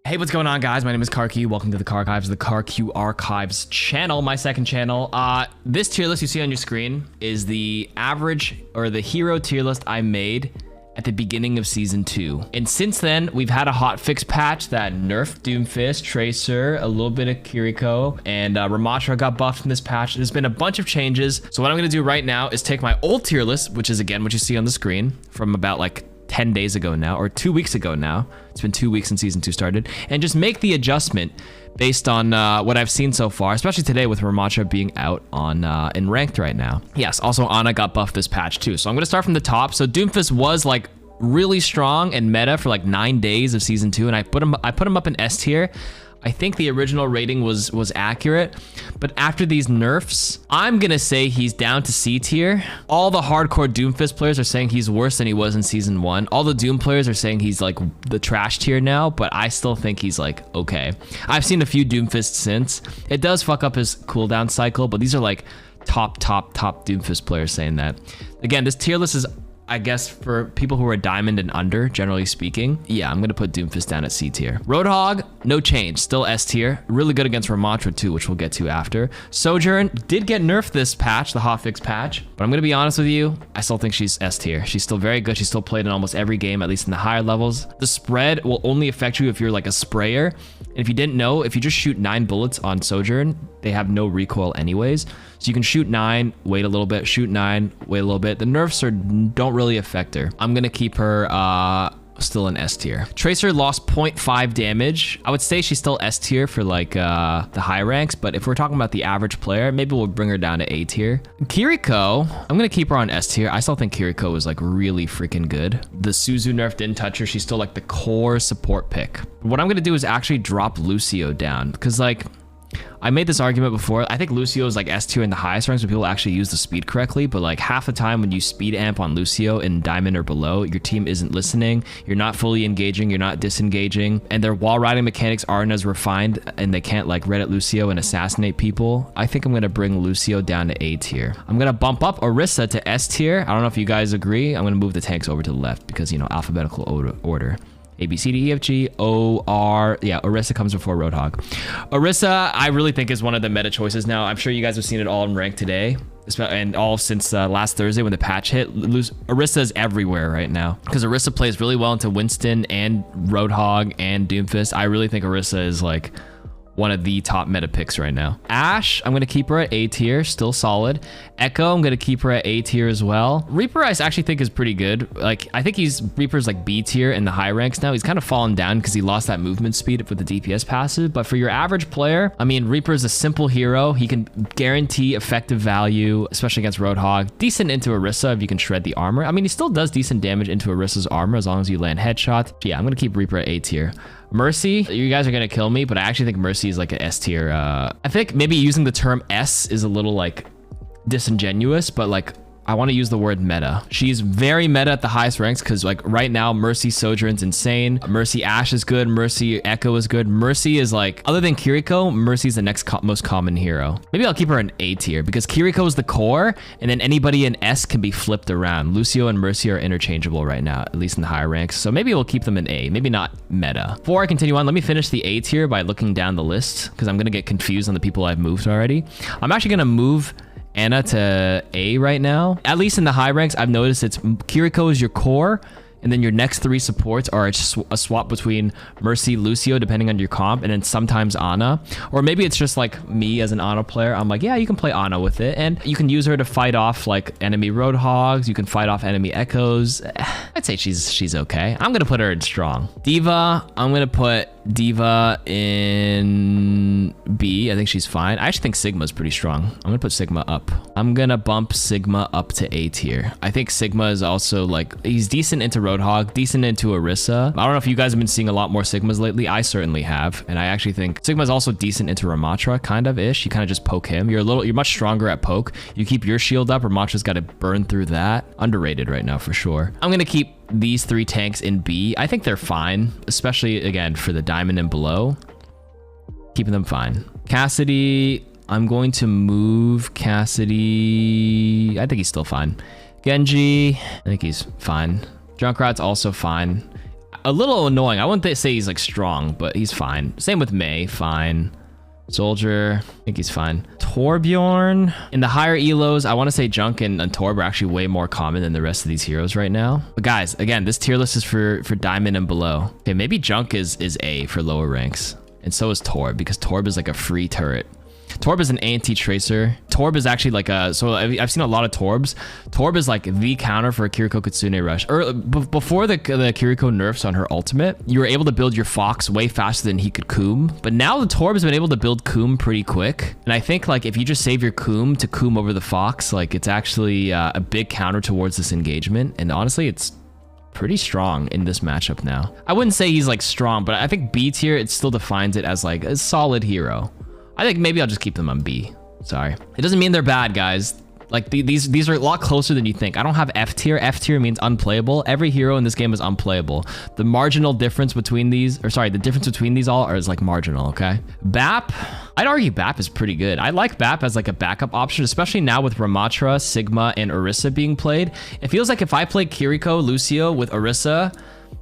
Hey, what's going on, guys? My name is KarQ. Welcome to the KarQ, the KarQ Archives channel, my second channel. This tier list you see on your screen is the average or the hero tier list I made at the beginning of season 2. And since then, we've had a hotfix patch that nerfed Doomfist, Tracer, a little bit of Kiriko, and Ramatra got buffed in this patch. There's been a bunch of changes. So what I'm gonna do right now is take my old tier list, which is again what you see on the screen from about like 10 days ago now, or 2 weeks ago now. It's been 2 weeks since season 2 started, and just make the adjustment based on what I've seen so far, especially today with Ramatra being out on in ranked right now. Yes, also Ana got buffed this patch too. So I'm gonna start from the top. So Doomfist was like really strong and meta for like 9 days of season 2, and I put him up in S tier. I think the original rating was accurate, but after these nerfs, I'm gonna say he's down to C tier. All the hardcore Doomfist players are saying he's worse than he was in season 1. All the Doom players are saying he's like the trash tier now, but I still think he's like okay. I've seen a few Doomfists since. It does fuck up his cooldown cycle, but these are like top Doomfist players saying that. Again, this tier list is, I guess, for people who are diamond and under, generally speaking. Yeah, I'm gonna put Doomfist down at C tier. Roadhog, no change, still S tier. Really good against Ramatra too, which we'll get to after. Sojourn did get nerfed this patch, the hotfix patch, but I'm gonna be honest with you, I still think she's S tier. She's still very good. She's still played in almost every game, at least in the higher levels. The spread will only affect you if you're like a sprayer. And if you didn't know, if you just shoot 9 bullets on Sojourn, they have no recoil anyways. So you can shoot 9, wait a little bit, shoot 9, wait a little bit. The nerfs don't really affect her. I'm gonna keep her still in S tier. Tracer lost 0.5 damage. I would say she's still S tier for like the high ranks, but if we're talking about the average player, maybe we'll bring her down to A tier. Kiriko, I'm gonna keep her on S tier. I still think Kiriko is like really freaking good. The Suzu nerf didn't touch her. She's still like the core support pick. What I'm gonna do is actually drop Lucio down, because like, I made this argument before. I think Lucio is like S tier in the highest ranks when people actually use the speed correctly, but like half the time when you speed amp on Lucio in diamond or below, your team isn't listening, you're not fully engaging, you're not disengaging, and their wall riding mechanics aren't as refined, and they can't like Reddit Lucio and assassinate people. I think I'm gonna bring Lucio down to A tier. I'm gonna bump up Orisa to S tier. I don't know if you guys agree. I'm gonna move the tanks over to the left because, you know, alphabetical order. A, B, C, D, E, F, G, O, R. Yeah, Orisa comes before Roadhog. Orisa, I really think is one of the meta choices now. I'm sure you guys have seen it all in rank today, and all since last Thursday when the patch hit. Orisa is everywhere right now because Orisa plays really well into Winston and Roadhog and Doomfist. I really think Orisa is like one of the top meta picks right now. Ashe, I'm gonna keep her at A tier, still solid. Echo, I'm gonna keep her at A tier as well. Reaper, I actually think is pretty good. Like, I think Reaper's like B tier in the high ranks now. He's kind of fallen down because he lost that movement speed with the DPS passive. But for your average player, I mean, Reaper's a simple hero. He can guarantee effective value, especially against Roadhog. Decent into Orisa if you can shred the armor. I mean, he still does decent damage into Orisa's armor as long as you land headshots. Yeah, I'm gonna keep Reaper at A tier. Mercy, you guys are gonna kill me, but I actually think Mercy is like an S tier. I think maybe using the term S is a little like disingenuous, but like I want to use the word meta. She's very meta at the highest ranks because like right now Mercy Sojourn's insane. Mercy Ashe is good. Mercy Echo is good. Mercy is like, other than Kiriko, Mercy's the next most common hero. Maybe I'll keep her in A tier because Kiriko is the core, and then anybody in S can be flipped around. Lucio and Mercy are interchangeable right now, at least in the higher ranks. So maybe we'll keep them in A, maybe not meta. Before I continue on, let me finish the A tier by looking down the list because I'm gonna get confused on the people I've moved already. I'm actually gonna move Ana to A right now. At least in the high ranks, I've noticed it's Kiriko is your core, and then your next 3 supports are a swap between Mercy, Lucio, depending on your comp, and then sometimes Ana. Or maybe it's just like me as an Ana player. I'm like, yeah, you can play Ana with it, and you can use her to fight off like enemy Roadhogs. You can fight off enemy Echoes. I'd say she's okay. I'm gonna put her in strong. Diva, I'm gonna put Diva in B. I think she's fine. I actually think Sigma's pretty strong. I'm gonna put Sigma up. I'm gonna bump Sigma up to A tier. I think Sigma is also like, he's decent into Roadhog, decent into Orisa. I don't know if you guys have been seeing a lot more Sigmas lately. I certainly have, and I actually think Sigma's also decent into Ramatra, kind of ish. You kind of just poke him. You're much stronger at poke. You keep your shield up. Ramatra's got to burn through that. Underrated right now for sure. I'm gonna keep these 3 tanks in B. I think they're fine, especially again for the diamond and below. Keeping them fine. Cassidy, I'm going to move Cassidy. I think he's still fine. Genji, I think he's fine. Junkrat's also fine. a little annoying. I wouldn't say he's like strong, but he's fine. Same with Mei, fine. Soldier, I think he's fine. Torbjorn. In the higher elos, I want to say Junk and Torb are actually way more common than the rest of these heroes right now. But guys, again, this tier list is for Diamond and below. Okay, maybe Junk is A for lower ranks. And so is Torb, because Torb is like a free turret. Torb is an anti-tracer. Torb is actually like a... So I've seen a lot of Torbs. Torb is like the counter for a Kiriko Kitsune Rush. Before the Kiriko nerfs on her ultimate, you were able to build your Fox way faster than he could Coom. But now the Torb has been able to build Coom pretty quick. And I think like if you just save your Coom to Coom over the Fox, like it's actually a big counter towards this engagement. And honestly, it's pretty strong in this matchup now. I wouldn't say he's like strong, but I think B tier, it still defines it as like a solid hero. I think maybe I'll just keep them on B. Sorry. It doesn't mean they're bad, guys. Like these are a lot closer than you think. I don't have F tier. F tier means unplayable. Every hero in this game is unplayable. The marginal difference between these, or sorry, the difference between these all is like marginal, okay? BAP, I'd argue BAP is pretty good. I like BAP as like a backup option, especially now with Ramatra, Sigma, and Orisa being played. It feels like if I play Kiriko, Lucio with Orisa,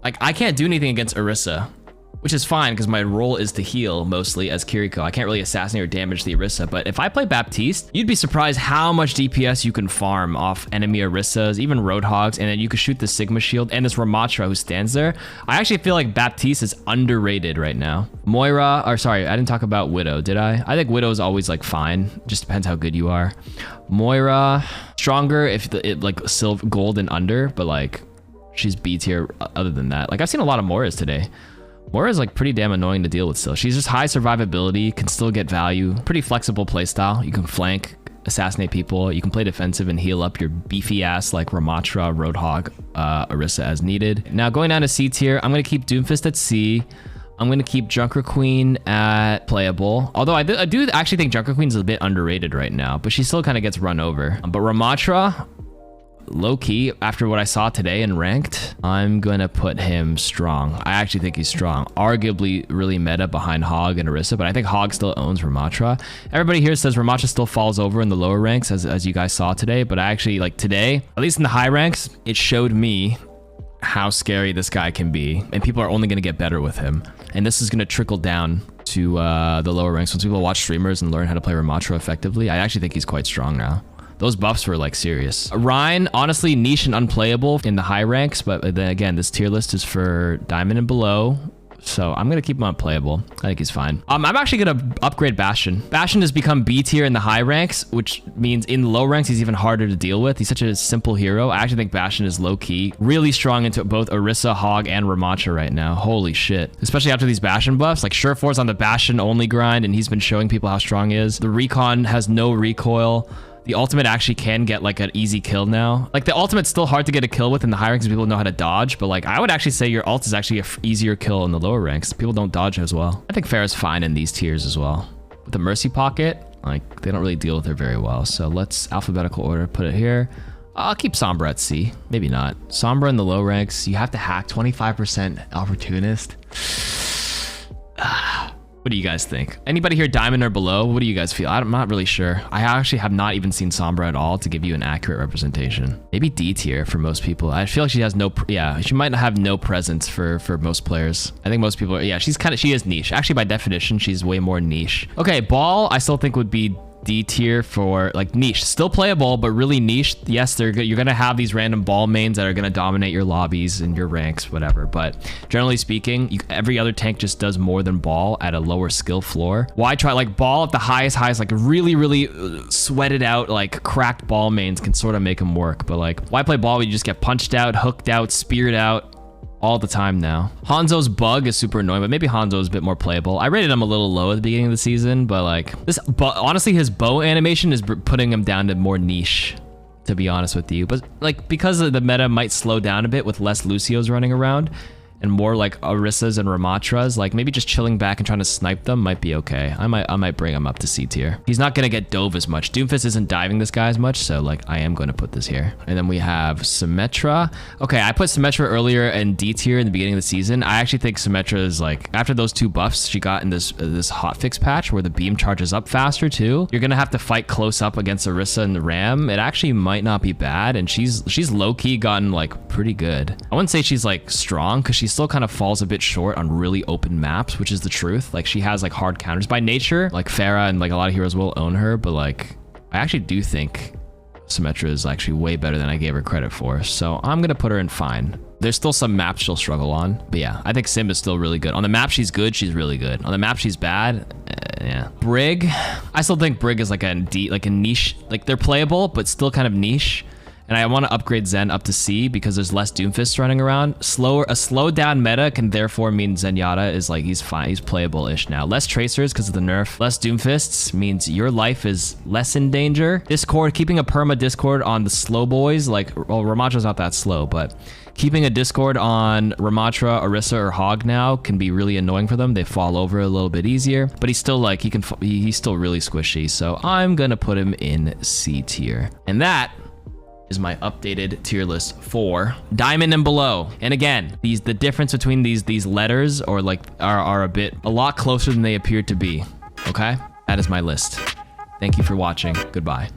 like I can't do anything against Orisa, which is fine because my role is to heal mostly as Kiriko. I can't really assassinate or damage the Orisa, but if I play Baptiste, you'd be surprised how much DPS you can farm off enemy Orisas, even Roadhogs, and then you can shoot the Sigma shield and this Ramatra who stands there. I actually feel like Baptiste is underrated right now. Moira, or sorry, I didn't talk about Widow, did I? I think Widow is always like fine. Just depends how good you are. Moira, stronger if it like silver, gold and under, but like she's B tier other than that. Like I've seen a lot of Moiras today. Moira is like pretty damn annoying to deal with still. She's just high survivability, can still get value, pretty flexible playstyle. You can flank, assassinate people, you can play defensive and heal up your beefy ass like Ramatra, Roadhog, Orisa as needed. Now going down to C tier, I'm gonna keep Doomfist at C. I'm gonna keep Junker Queen at playable. Although I do actually think Junker Queen's a bit underrated right now, but she still kind of gets run over. But Ramatra, low-key, after what I saw today in ranked, I'm gonna put him strong. I actually think he's strong. Arguably really meta behind Hog and Orisa, but I think Hog still owns Ramatra. Everybody here says Ramatra still falls over in the lower ranks, as you guys saw today, but I actually, like today, at least in the high ranks, it showed me how scary this guy can be, and people are only gonna get better with him. And this is gonna trickle down to the lower ranks. Once people watch streamers and learn how to play Ramatra effectively, I actually think he's quite strong now. Those buffs were like serious. Ryan, honestly, niche and unplayable in the high ranks, but then again, this tier list is for Diamond and below. So I'm gonna keep him unplayable. I think he's fine. I'm actually gonna upgrade Bastion. Bastion has become B tier in the high ranks, which means in the low ranks, he's even harder to deal with. He's such a simple hero. I actually think Bastion is low key, really strong into both Orisa, Hog, and Ramatra right now. Holy shit. Especially after these Bastion buffs, like Surefour's on the Bastion only grind, and he's been showing people how strong he is. The recon has no recoil. The ultimate actually can get like an easy kill now. Like the ultimate's still hard to get a kill with in the high ranks because people know how to dodge, but like I would actually say your ult is actually a easier kill in the lower ranks. People don't dodge as well. I think Pharah's fine in these tiers as well. With the Mercy Pocket, like they don't really deal with her very well. So let's alphabetical order, put it here. I'll keep Sombra at C. Maybe not. Sombra in the low ranks, you have to hack 25% opportunist. What do you guys think? Anybody here Diamond or below? What do you guys feel? I'm not really sure. I actually have not even seen Sombra at all to give you an accurate representation. Maybe D tier for most people. I feel like she has no, she might have no presence for most players. I think most people, yeah, she is niche. Actually, by definition, she's way more niche. Okay, Ball, I still think would be D tier for like niche, still playable, but really niche. Yes, they're good. You're gonna have these random ball mains that are gonna dominate your lobbies and your ranks, whatever. But generally speaking, every other tank just does more than Ball at a lower skill floor. Why try like Ball at the highest, like really sweated out, like cracked ball mains can sort of make them work. But like, why play Ball when you just get punched out, hooked out, speared out all the time now? Hanzo's bug is super annoying, but maybe Hanzo is a bit more playable. I rated him a little low at the beginning of the season, but like honestly, his bow animation is putting him down to more niche, to be honest with you. But like, because of the meta might slow down a bit with less Lucios running around and more like Orisas and Ramatras, like maybe just chilling back and trying to snipe them might be okay. I might bring him up to C tier. He's not gonna get dove as much. Doomfist isn't diving this guy as much, so like I am gonna put this here. And then we have Symmetra. Okay, I put Symmetra earlier in D tier in the beginning of the season. I actually think Symmetra is like, after those two buffs she got in this hotfix patch where the beam charges up faster too, you're gonna have to fight close up against Orisa and the Ram. It actually might not be bad, and she's low-key gotten like pretty good. I wouldn't say she's like strong because she's still kind of falls a bit short on really open maps, which is the truth. Like, she has like hard counters by nature. Like Pharah and like a lot of heroes will own her, but like I actually do think Symmetra is actually way better than I gave her credit for. So I'm gonna put her in fine. There's still some maps she'll struggle on, but yeah, I think Sim is still really good. On the map she's good, she's really good. On the map she's bad, yeah. Brig, I still think Brig is like a niche, like they're playable, but still kind of niche. And I want to upgrade Zen up to C because there's less Doomfists running around. A slowed down meta can therefore mean Zenyatta is like, he's fine, he's playable-ish now. Less Tracers because of the nerf. Less Doomfists means your life is less in danger. Discord, keeping a perma Discord on the slow boys, like, well, Ramatra's not that slow, but keeping a Discord on Ramatra, Orisa, or Hog now can be really annoying for them. They fall over a little bit easier, but he's still like, he's still really squishy. So I'm gonna put him in C tier. And that is my updated tier list for diamond and below. And again, the difference between these letters or like are a lot closer than they appear to be. Okay, that is my list. Thank you for watching. Goodbye.